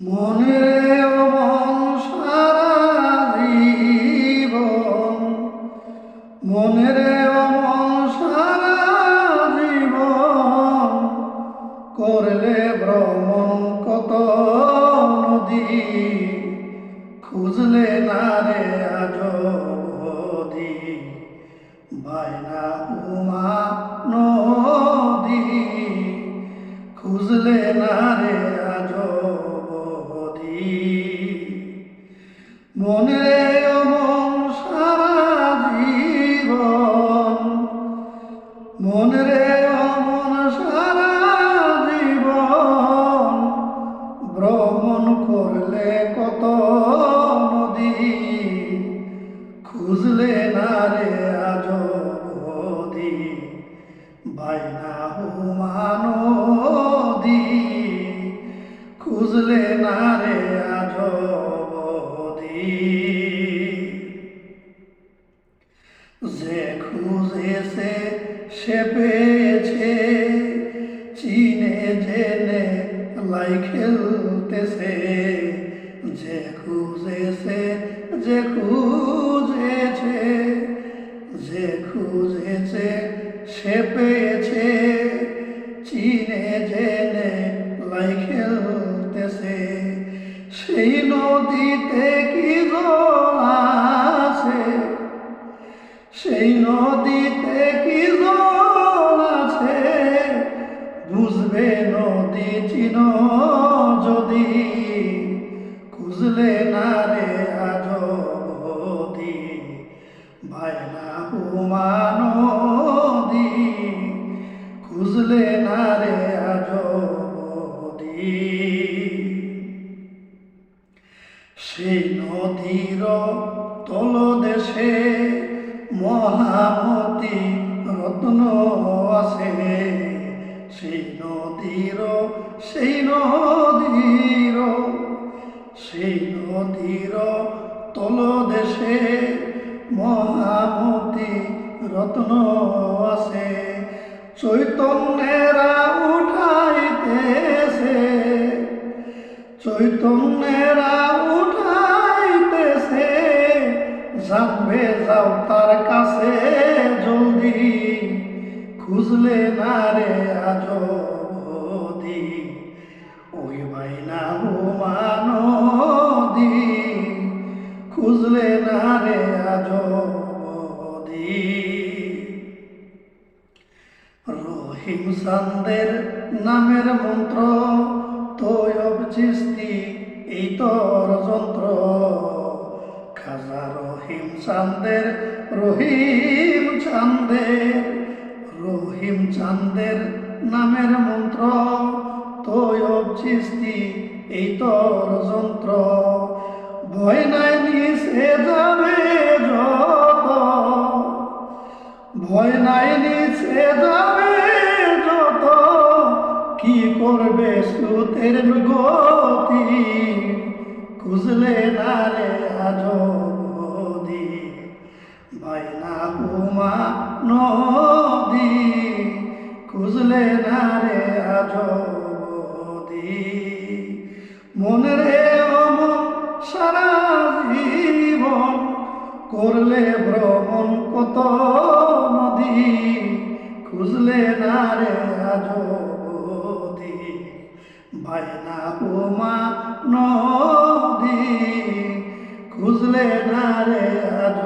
মনে মন সারা জীবন, মনের মন সারা জীবন করলে ভ্রমণ কত নদী, খুঁজলে না রে আজ অবধি বায়না উমা নদী, খুঁজলে না রে আজ অবধি। মনে মন সারা জীবন, মনে মন সারা জীবন ভ্রমণ করলে কত নদী, খুঁজলে না রে আজ অবধি বায়না উমা নদী, খুঁজলে না রে আজ অবধি। যে খুঁজেছে সে পেয়েছে, চিনে জেনে লাই খেলতেছে। যে খুঁজেছে যে খুঁজেছে, যে খুঁজেছে সে পেয়েছে, চিনে জেনে লাই খেলতেছে। সেই নদীতে কি জল আছে, সেই নদীতে কি জল আছে, বুঝবে নদী চিন যদি, খুঁজলে না রে আজ অবধি বায়না উমা নদী, খুঁজলে না রে আজ অবধি। সেই নদীর তলদেশে মহামতি রত্ন আছে। সেই নদীর সেই নদীর সেই নদীর তলদেশে মহামতি রত্ন আছে। চৈতন্যেরা উঠাইতেছে, চৈতন্যেরা উঠাইতেছে, জানবে যাও তার কাছে জলদি, খুঁজলে না রে আজ অবধি ওই বায়না উমা নদী, খুঁজলে না রে আজ অবধি। রহিম চাঁদের নামের মন্ত্র তৈয়ব চিশতি এই তোর যন্ত্র। খাজা রহিম চাঁদের, রহিম চাঁদের, রহিম চাঁদের নামের মন্ত্র তৈয়ব চিশতি এই তোর যন্ত্র। ভয় নাই নিচে যাবে যত, ভয় নাই নিচে যাবে যত, কি করবে স্রোতের গতি, খুঁজলে না রে আজ অবধি বায়না উমা নদী, খুঁজলে না রে আজ অবধি। মনে মন সারা জীবন করলে ভ্রমণ কত নদী, খুঁজলে না রে আজ অবধি বায়না উমা নদী, খুঁজলে না রে আজ।